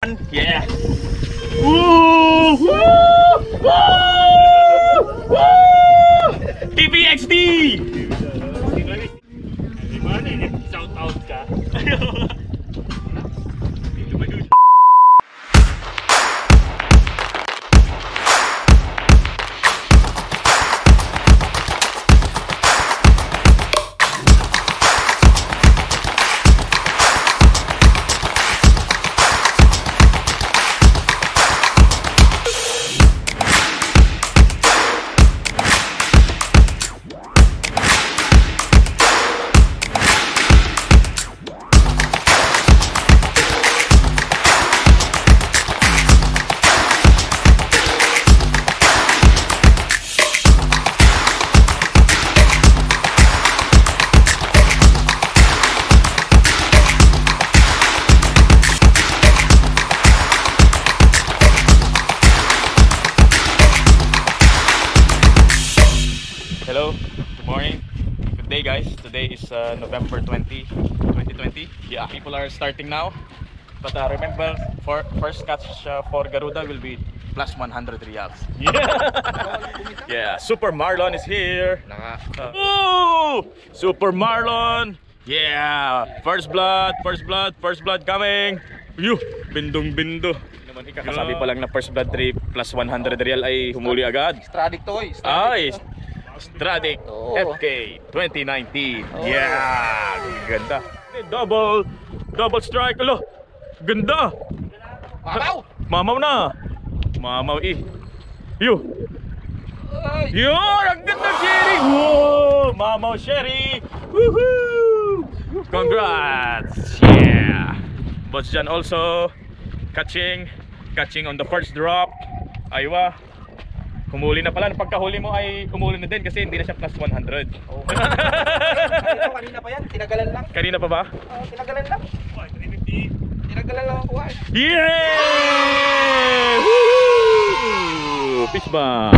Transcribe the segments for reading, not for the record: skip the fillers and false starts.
yan. Yeah. Woo! Woo! Woo! TVXD! Shout out ka. Hello, good morning, good day guys. Today is November 20, 2020. Yeah, people are starting now. But remember, for first catch for Garuda will be plus 100 reals. Yeah, yeah. Super Marlon is here. Oh, Super Marlon. Yeah, first blood coming. Yuh, bindong-bindo. Kakasabi pa lang na first blood 3 plus 100 real ay humuli agad. Stradic to eh. Ay, Stradic FK 2019. Yeah, ganda. Double strike. Alo, ganda. Mamaw na. Mamaw eh. Yo. Yo, ang ganda Sherry. Whoa, Mamaw Sherry. Woohoo. Congrats. Yeah. Boss Jan also catching on the first drop. Aywa. Humuli na pala, pagkahuli mo ay humuli na din kasi hindi na siya plus 100. Oh. Kanina pa yan, tinagalan lang. Kanina pa ba? Tinagalan lang. Tinagalan lang ang buhay. Yeah! Woo! Fish bomb!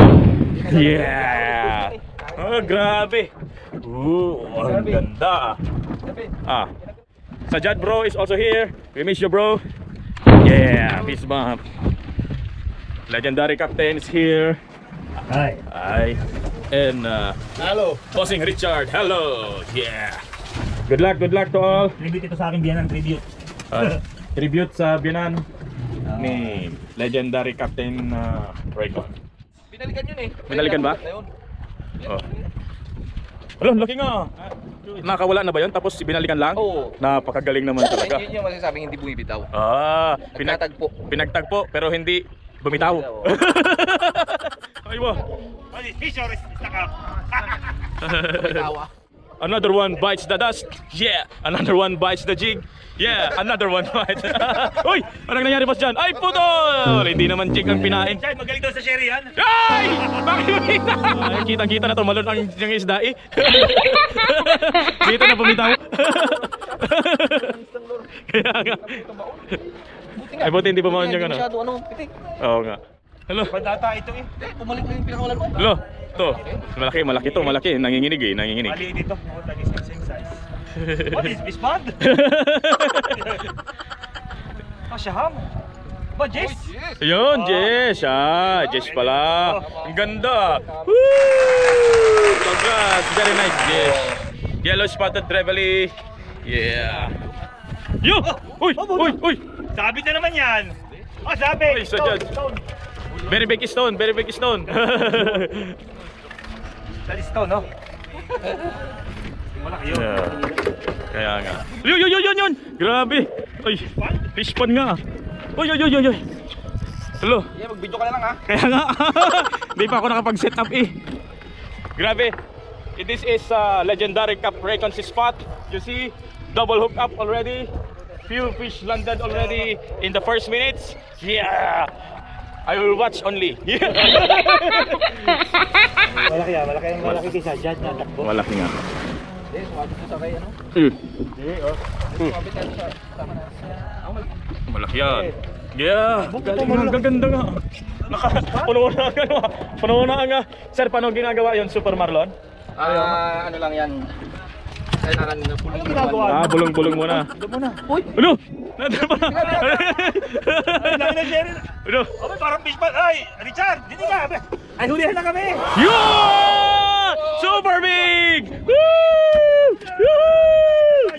Yeah! Oh, grabe! Ooh, ang ganda! Ah, Sajad bro is also here. We miss you bro. Yeah, fish bomb. Legendary captain is here. Hi. Hi. And hello. Bossing Richard. Hello. Yeah. Good luck to all. Tribute ito sa aking biyanan, tribute. Tribute sa biyanan ni legendary captain Raycon. Binalikan yun eh. Binalikan ba? Oh. Hello, laki nga. Nakawala na ba yun? Tapos binalikan lang? Oo. Napakagaling naman talaga. Yun yung masasabing hindi bumibitaw. Pinagtagpo pero hindi bumitaw. Aywa. Another one bites the dust. Yeah. Another one bites the jig. Yeah. Another one bites. Uy! Anong nangyari boss dyan? Ay putol! Hindi naman jig ang pinain. Magaling daw sa sherry yan. Ay! Bakit bumitaw? Ay, kitang-kita na tumalon ang isda eh. Dito na bumitaw. Kaya nga. Ay buti hindi bumaon yung ano. Masyado pitik. Oo nga. Hello. Bandata ito eh. Bumalik lang yung pinakawalan mo. Hello. To. Malaki to, malaki. Nanginginig eh, nanginginig. Mali dito. That is the same size. What is this band? Shaham. Ba, Jess? Ayun, Jess. Ah, Jess pala. Ang ganda. Woo! Congrats. Very nice, Jess. Yellow spotted trevally. Yeah. Yo! Uy! Sabit na naman yan. Oh, sabit. Ay, Sajad. Very big stone. That is stone, no? Malaki yun. Yeah. Kaya nga. Yun! Grabe. Ay, fish pond nga. Uy. Hello. Yeah, mag-video ka na lang ha. Kaya nga. Hindi pa ako nakapag-set up eh. Grabe. This is legendary Cap Raycon spot. You see, double hook up already. Few fish landed already in the first minutes. Yeah. I will watch only. Yeah. Malaki kaysa dyan na takbo. Malaki nga. Yes, sumabit ko sa kay ano? Sumabit tayo sa tama na. Malaki yan. Yeah. Gaganda nga. Puno na nga. Sir, paano ginagawa yon Super Marlon? Ano lang yan. Kailangan na pulong. Bulong-bulong muna. Uy! Ano? Nadal pa na. Ano? Oh, parang fish pan. Ay, Richard, dito ka. Ay, hulihan na kami. Yun! Super big! Woo! Woo!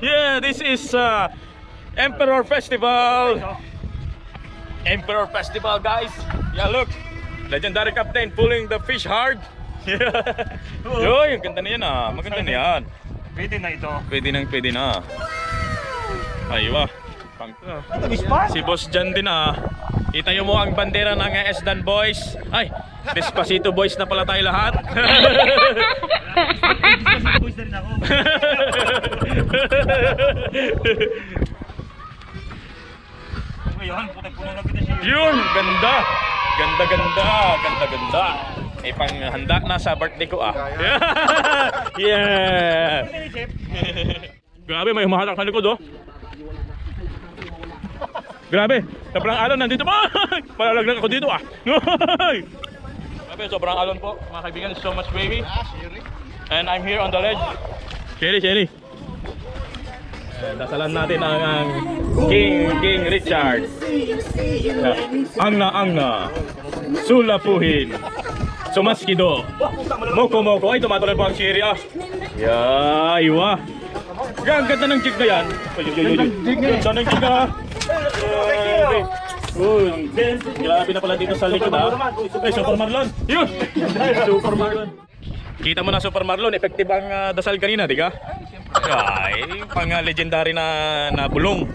Yeah, this is Emperor Festival. Emperor Festival, guys. Yeah, look. Legendary captain pulling the fish hard. Yo, yung ganda na yan ah. Maganda na yan. Pwede na ito. Pwede na. Aywa. Fish pan? Si Boss Jan din ah. Itayo mo ang bandera ng Esdan Boys. Ay, Despacito Boys na pala tayo lahat. Despacito Boys na rin ako. Ngayon, puno na kita siya. Yun, ganda. Ganda. Eh, panghanda na sa birthday ko ah. Yeah. Grabe, may humahatak sa likod oh. Grabe, sobrang alon nandito pa. Palalaglag ako dito ah. Grabe, sobrang alon po mga kaibigan. So much baby. And I'm here on the ledge. Sherry. Dasalan natin ang King Richard. Angna. Sulapuhin. Sumaskido. Moko. Ay, tumatuloy po ang Sherry ah. Iwa. Ang ganda ng jig na yan. Ganda ng jig ah. Grabe na pala dito sa likod ha. Ay, Super Marlon. Yun. Super Marlon. Kita mo na Super Marlon, effective ang dasal kanina, di ka? Ay, pang legendary na bulong.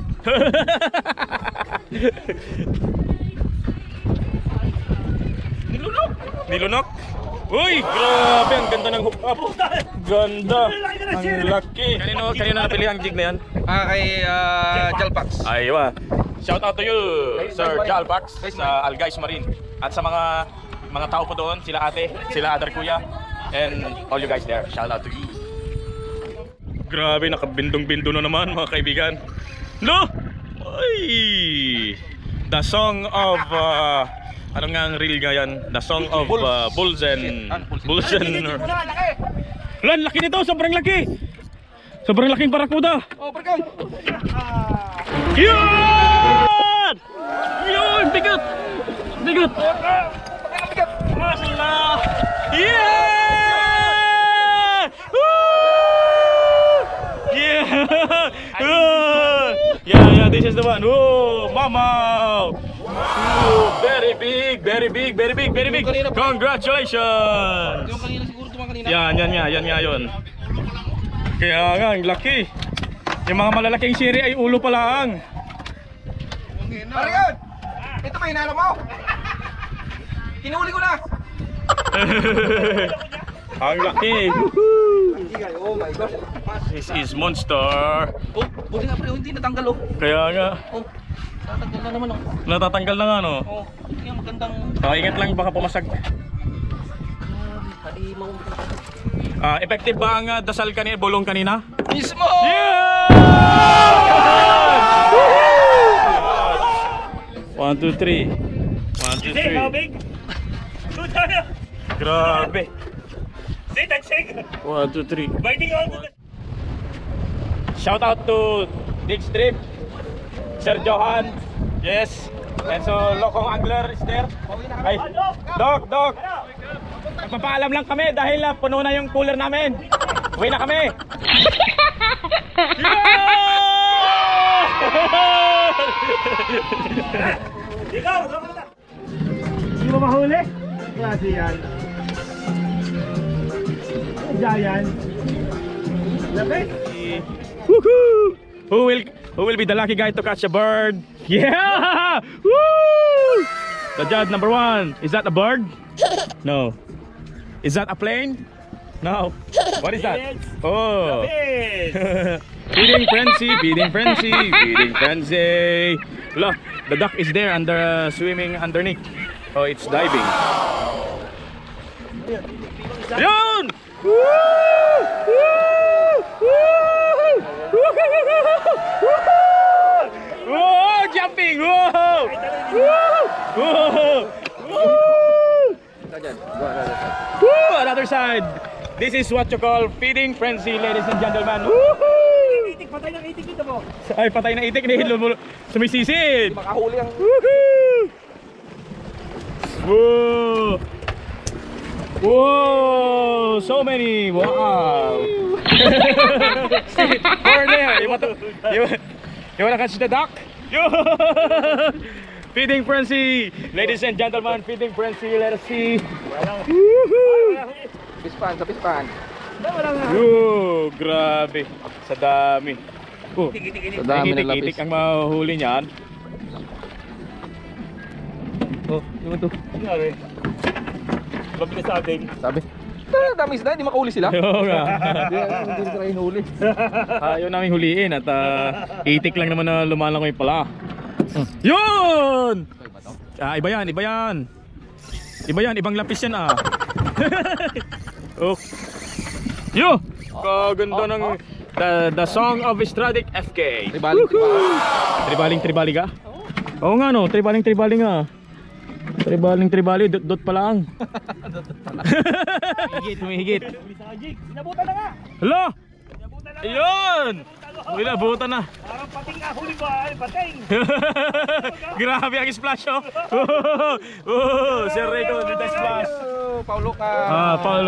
Nilunok. Uy, grabe, ang ganda ng hook up. Ganda. Ang laki. Kanino napili ang jig na yan? Kay Jalpax. Aywa. Shout out to you, Sir Jalpax sa Algays Marine. At sa mga tao po doon, sila ate, sila other kuya, and all you guys there. Shout out to you. Grabe, nakabindong-bindo na naman mga kaibigan. No! Ay! The song of ano nga ang reel nga yan? The song of Bulzen. Lan, laki nito, sobrang laki. Sobrang laking Barracuda. Oh, Barracuda. Yun! Yun, bigat. Mashallah. Yeah! Woo! Yeah, this is the one. Oh, mama. Very big. Congratulations. Yung kanina siguro tumang kanina. Yan nga yun. Kaya nga, ang laki. Yung mga malalaking siri ay ulo pa lang. Barracuda! Ito ba hinala mo? Hinuli ko na! Ang laki. Oh my gosh. This is monster. Oh, buti nga pre, hindi natanggal oh. Kaya nga, Oh, natanggal na naman oh. natatanggal na nga no. Oh, hindi nga magandang... Ingat lang baka pumasag. Halimaw. Effective ba ang dasal kanina, bulong kanina? Mismo! Yeah! 1, 2, 3. 1, 2, Say, how 3. big? Good. Grabe. Say, shake. 1, 2, 3. Biting all the... Shout out to Dick Strip, Sir Johan, yes, and so Lokong Angler is there. Ay, Doc. Nagpapaalam lang kami dahil puno na yung cooler namin. Uwi na kami. Ikaw, hindi mo mahuli? Klase yan. Giant. Lapit? Woohoo! Who will be the lucky guy to catch a bird? Yeah! Woo! The judge number 1. Is that a bird? No. Is that a plane? No. What is that? Oh. Feeding frenzy. Look, the duck is there swimming underneath. Oh, it's diving. Yun! Woo! Whoa, jumping! Whoa! Another side. This is what you call feeding frenzy, ladies and gentlemen. Woohoo! patay ng itik dito mo. Ay, patay na itik ni sumisisid. Hindi makahuli ang... Woohoo! Whoa! Whoa! So many! Wow! Over there! You wanna catch the duck? Feeding frenzy! Ladies and gentlemen, feeding frenzy. Let us see. Woohoo! Pispan, sa pispan. Yo, grabe. Sa dami. Oh, Sa dami ng lapis. itik ang mahuli niyan. Oh, yun to. Nangyari. Babi na sa atin. Sabi. Dami isda, hindi makahuli sila. Oo nga. Hindi nila kayo hinuli. Ayaw namin huliin at itik lang naman na lumalangoy pala. Yun! Ah, iba yan, iba yan. Iba yan, ibang lapis yan ah. Oh. Yo! Kaganda ng the song of Stradic FK. Tribaling ka? Oo nga no, tribaling nga. Tribali, dot pa lang. Humihigit. Sinabutan na nga. Hala! Ayun! Nabutan na. Parang pating nga huli ba? Pating. Grabe ang splash oh. Sir Rico with the splash. Paul hook up. Paul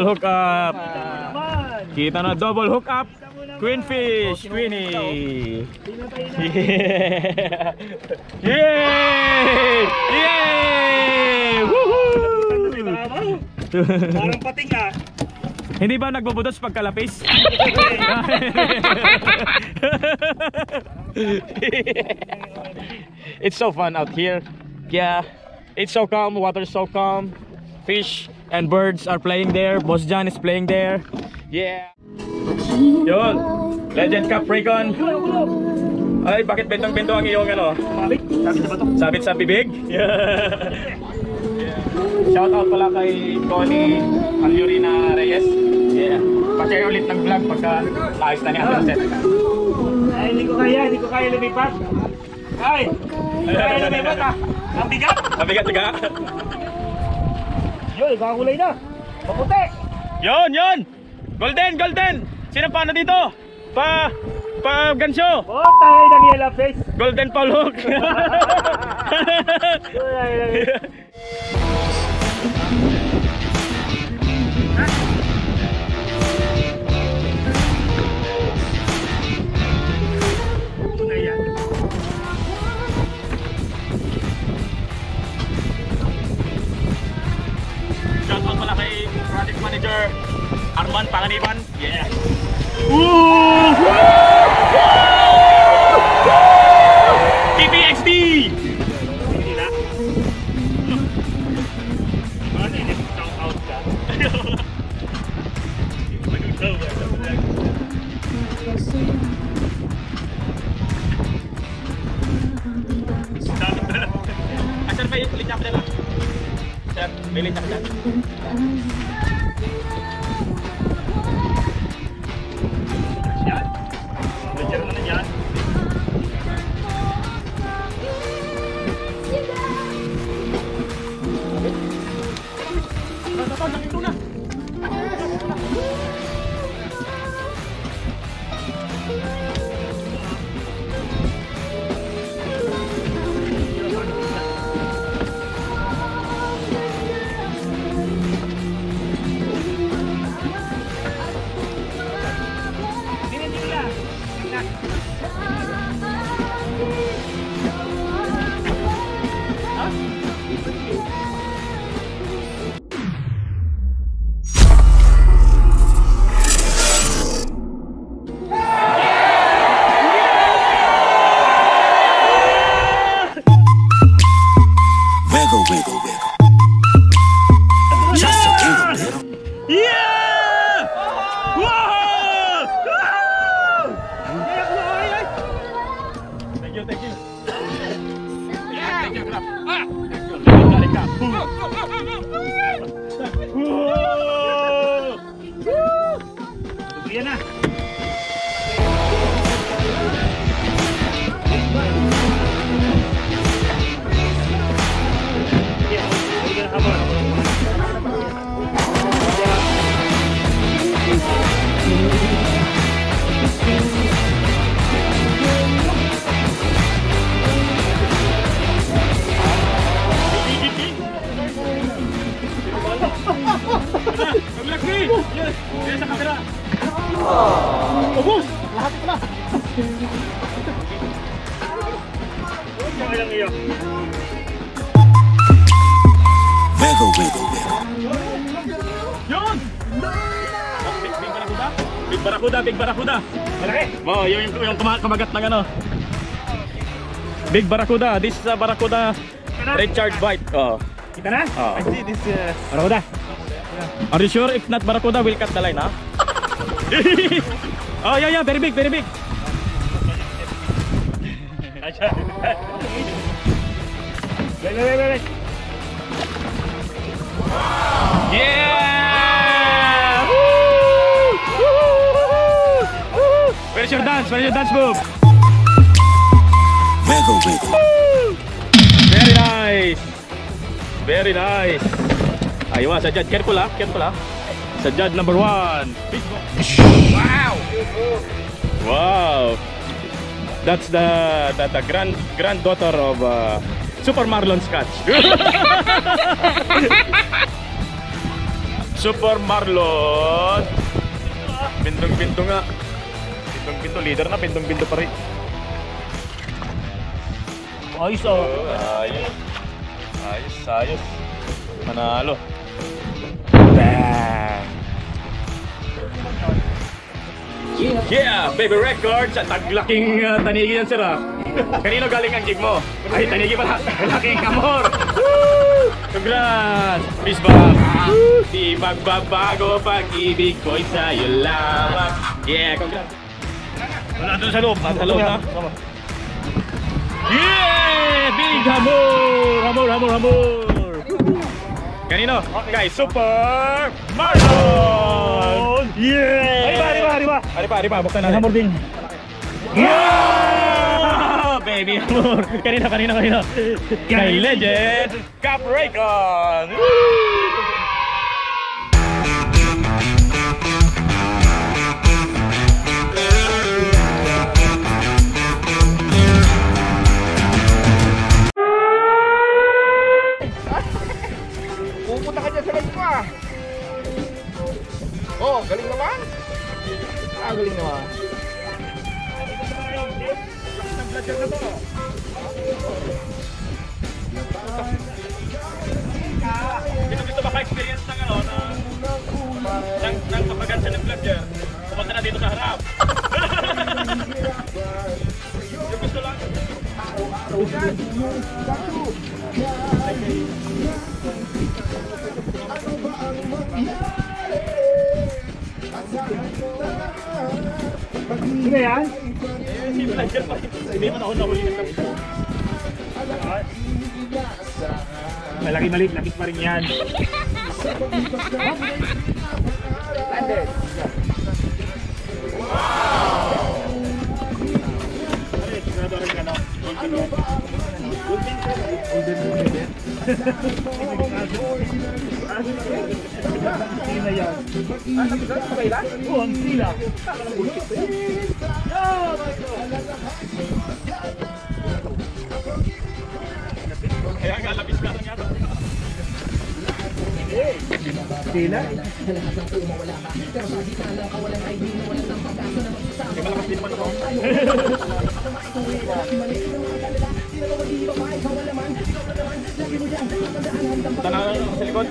hook up. Naman. Kita na double hook up. Queenfish, Queenie. Yeah. Yay! Yay! Woohoo! Parang pating nga. Hindi ba nagbubudos pagkalapis? It's so fun out here. Yeah, it's so calm, water so calm. Fish and birds are playing there. Boss John is playing there. Yeah. Yun, Legend Cup Recon. Ay, bakit bentong-bento ang iyong ano? Sabit? Sabit sa bato? Sabit sa bibig? Yeah. Shout out pala kay Tony Alyurina Reyes. Yeah. Pag-share ulit ng vlog pagka ayos na ni Ate Rosette. Ay, hindi ko kaya lumipat. Ay, hindi ko kaya lumipat ah. Ang bigat. Ang bigat tiga. Yun, kakulay na. Maputi. Yon. Golden. Sino pa na dito? Pa gansyo. Oh, tayo ng yellow face. Golden Paul Hook. Tuna yan. Shout out pala kay project manager Arman Panganiban. Yeah. Woo! TPXD! Hindi na. Ano yun? Shout out ka. Sir, may linya ka dyan. Sir, may linya ka dyan. Yan. Medyo na yan. Tuna. Yan na. kayo. Wiggle, wiggle, wiggle. Yun! Big Barracuda, Big Barracuda. Malaki. Oh, yung kamagat ng ano. Big Barracuda. This is a Barracuda recharge bite. Oh. Kita na? Oh. I see this Barracuda. Are you sure if not Barracuda will cut the line, ha? Oh, yeah, very big, very big. Wait. Yeah! Woo! Woo! Where's your dance? Where's your dance move? Wiggle, wiggle. Very nice. Very nice. Aywa, sa judge. Careful ha. Sa judge number 1. Wow. That's the granddaughter of Super Marlon Scotch. Super Marlon. Bindong-bindo nga. Bindong-bindo. Leader na. Bindong-bindo pa rin. Ayos oh. Ayos. Manalo. Bang! Yeah, baby records at taglaking tanigi yan sir. Kanino galing ang gig mo? Ay, tanigi pala. Laking amor. Woo! Congrats! Peace bang! Di magbabago pag-ibig ko'y sa'yo lamang. Yeah, congrats! Wala doon sa loob. Sa loob na? Yeah! Big hamor! Kanino? Kay Super Marlon! Yeah! Arriba, buksan natin. Hamor din. Yeah! Baby hamor! Kanino? Kay Legend Cap Raycon! Pupunta ka dyan sa live ko ah. Oh, galing naman. Galing naman. Gusto maka-experience ng ano, ng kapagan siya ng vlogger. Pumunta na dito sa harap. Yung gusto lang. Sino yan? Si vlogger pa. Hindi man ako nahuli ng kapit. Malaki maliit, lapit pa rin yan. Landed. Sino yan? Nagkakaroon ba ilan? Oo, ang sila. Kaya nga, labis ka lang yata. Sila? Di malakas din naman ako. Tanaw sa likod.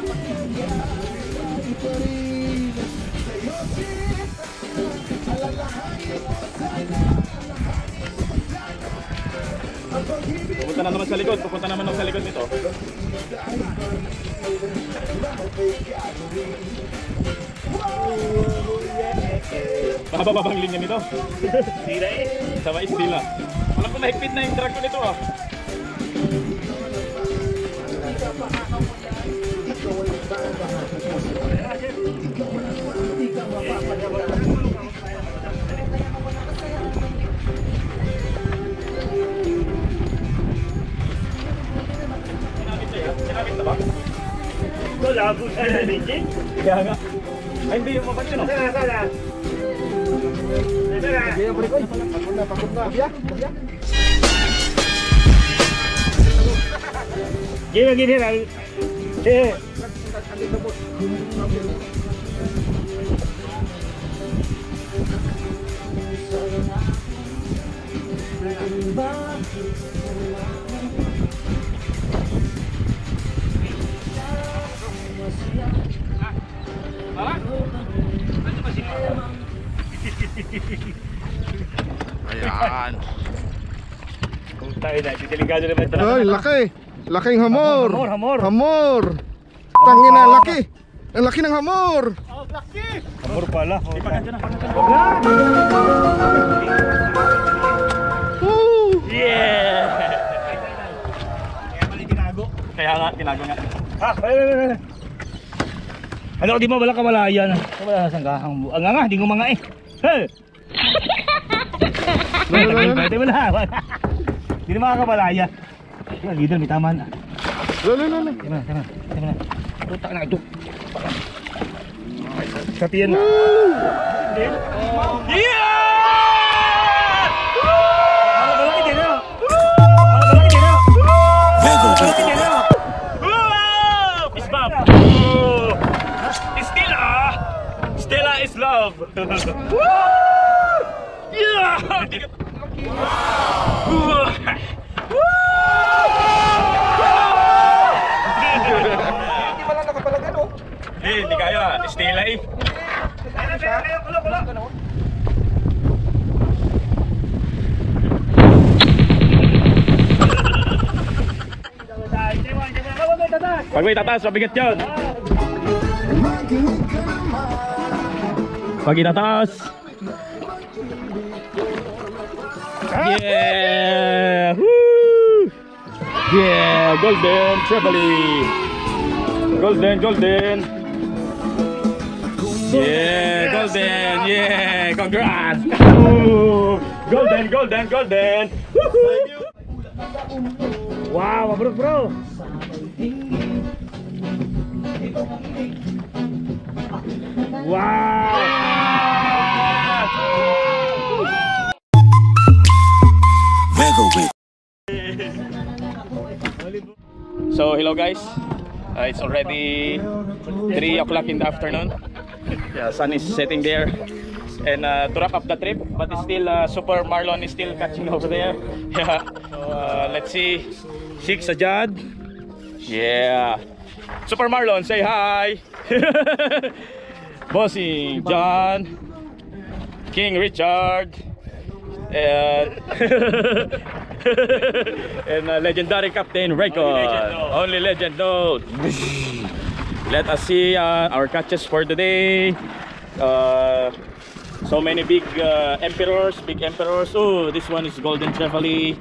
Pupunta na naman sa likod. Pupunta naman sa likod nito. Mahaba bang linya nito? Sila eh. Sama istila. Alam ko mahigpit na yung drag ko nito ah. Sinabit na ba? Ito, labo sa naligin. Kaya nga. Ay hindi yung mapansin oh. Sana. Biya ko rin. Pagod na. Biya. Gini. Eh. Ayan. Kung tayo na, delikado naman talaga. Ay, laki. Laking hamor. Hamor. Hamor. Tangina, laki. Ang laki ng hamor. Hamor pala. Woo! Yeah! Kaya nga, tinago nga. Ha? Ano di mo wala kawalayan? Wala sa sanggahang buang nga, di ko mga eh. Hey! Pwede mo na. Hindi na makakabalaya. Yung leader, may tama na. Lalo. Tama na. Putak na ito. Katiyan na. Yeah! Malaki din na. Wiggle, wiggle. Fist bump. Stella is love. Yeah! Hindi pala nakapalagan oh. Hindi kaya. Stella eh. Pag may tataas, mabigat yun. Pag itataas. Yeah! Woo! Yeah! Golden trevally. Golden. Yeah! Golden! Yeah! Congrats! Ooh! Golden! Woohoo! Wow, mabruk bro. Wow. Wiggle, wiggle. So hello guys, it's already 3 o'clock in the afternoon. The sun is setting there, and to wrap up the trip, but it's still Super Marlon is still catching over there. Yeah. So let's see, Sheikh Sajad. Yeah. Super Marlon, say hi. Bossing John, King Richard, and and legendary Captain Raycon. Only legend knows. Let us see our catches for today. So many big emperors. Oh, this one is golden trevally,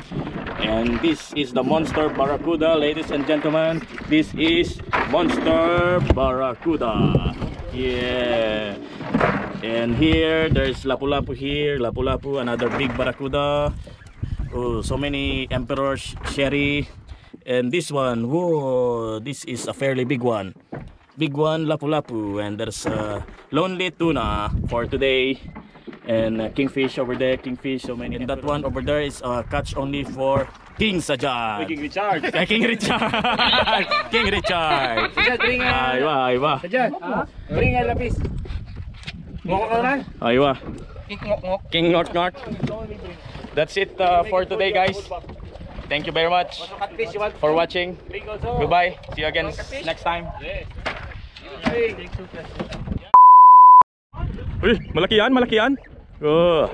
and this is the monster Barracuda, ladies and gentlemen. This is monster Barracuda. Yeah. And here there's lapu-lapu here, lapu-lapu, another big Barracuda. Oh, so many emperors, sherry. And this one, whoa, this is a fairly big one. Big one, lapu-lapu. And there's lonely tuna for today. And kingfish over there, kingfish, so many. And that one over there is catch only for King Sajad. King Richard. King Richard. King Richard. Sajad, bring Aywa. Sajad, bring a lapis. Moko ka na? Aywa. Ngok-ngok. King North. That's it for today, guys. Thank you very much for watching. Goodbye. See you again next time. Uy, malaki yan. Oh.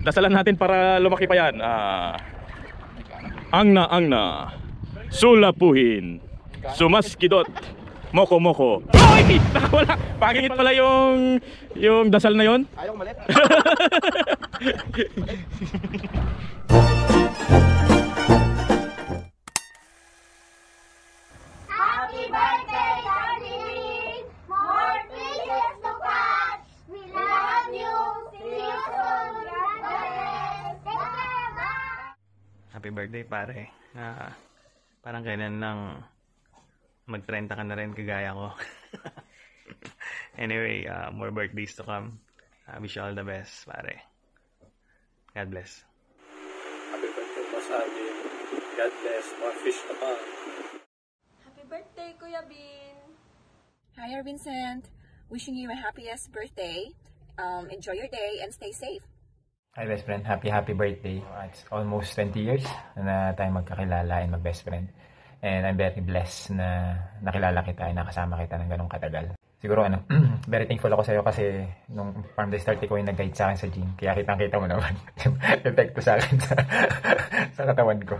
Dasalan natin para lumaki pa yan. Ang na. Sulapuhin. Sumaskidot. Moko. Ay! Nakawala. Pangingit pala yung dasal na yon. Ayaw malit. Happy birthday, Daddy! More fishes to catch! We love you! See you soon! God bless! Take care, bye! Happy birthday pare. Parang kailan lang mag-30 ka na rin kagaya ko. Anyway, more birthdays to come. Wish you all the best pare. God bless. Happy birthday po sa amin. God bless. More fish to come. Happy birthday, Kuya Bin! Hi, Vincent. Wishing you a happiest birthday. Enjoy your day and stay safe. Hi, best friend. Happy birthday. It's almost 20 years na tayo magkakilala and mag-best friend. And I'm very blessed na nakilala kita and nakasama kita ng ganong katagal. siguro very thankful ako sa'yo kasi nung from the start ikaw yung nag-guide sa akin sa gym. Kaya kitang-kita mo naman yung epekto sa akin sa katawan ko.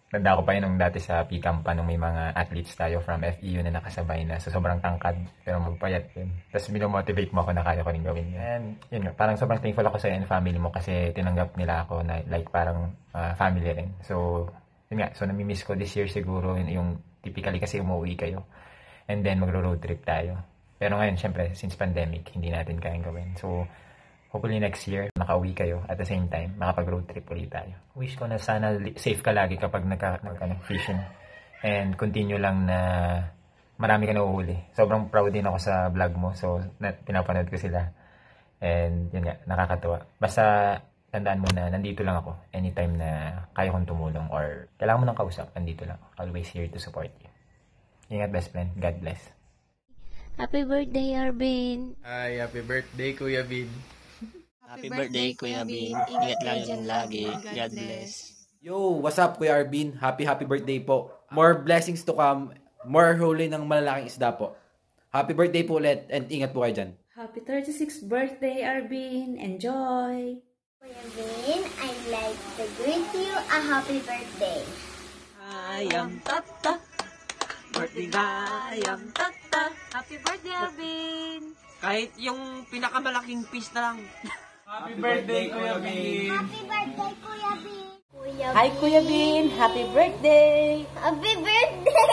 Tanda ko pa yun nung dati sa P-Camp pa nung may mga athletes tayo from FEU na nakasabay na. So sobrang tangkad pero magpayat din. Tapos binomotivate mo ako na kaya ko rin gawin yun. And yun nga, parang sobrang thankful ako sa'yo and family mo kasi tinanggap nila ako na like parang family rin. So yun nga, so namimiss ko this year siguro yung typically kasi umuwi kayo. And then magro-road trip tayo. Pero ngayon, syempre, since pandemic, hindi natin kayang gawin. So, hopefully next year, makauwi kayo. At the same time, makapag-road trip ulit tayo. Wish ko na sana safe ka lagi kapag fishing. And continue lang na marami ka nahuhuli. Sobrang proud din ako sa vlog mo. So, pinapanood ko sila. And yun nga, nakakatuwa. Basta, tandaan mo na nandito lang ako. Anytime na kaya kong tumulong or kailangan mo ng kausap, nandito lang. Always here to support you. Ingat, best friend. God bless. Happy birthday, Arvin. Ay, happy birthday, Kuya Bin. Happy birthday, Kuya Bin. Ingat lang dyan lagi. God bless. Yo, what's up, Kuya Arvin? Happy birthday po. More blessings to come. More huli ng malalaking isda po. Happy birthday po ulit and ingat po kayo dyan. Happy 36th birthday, Arvin. Enjoy! Kuya Bin, I'd like to greet you a happy birthday. I am Tata. Birthday I am Tata. Happy birthday, Arvin! Kahit yung pinakamalaking piece na lang. Happy birthday, Kuya Bin. Happy birthday, Kuya Bin. Hi, Kuya Bin. Happy birthday! Happy birthday!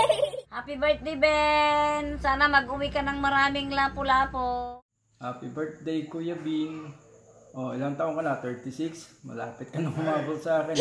Happy birthday, Ben! Sana mag-uwi ka ng maraming lapu-lapo. Happy birthday, Kuya Bin. Oh, ilang taon ka na? 36? Malapit ka na humabol sa akin.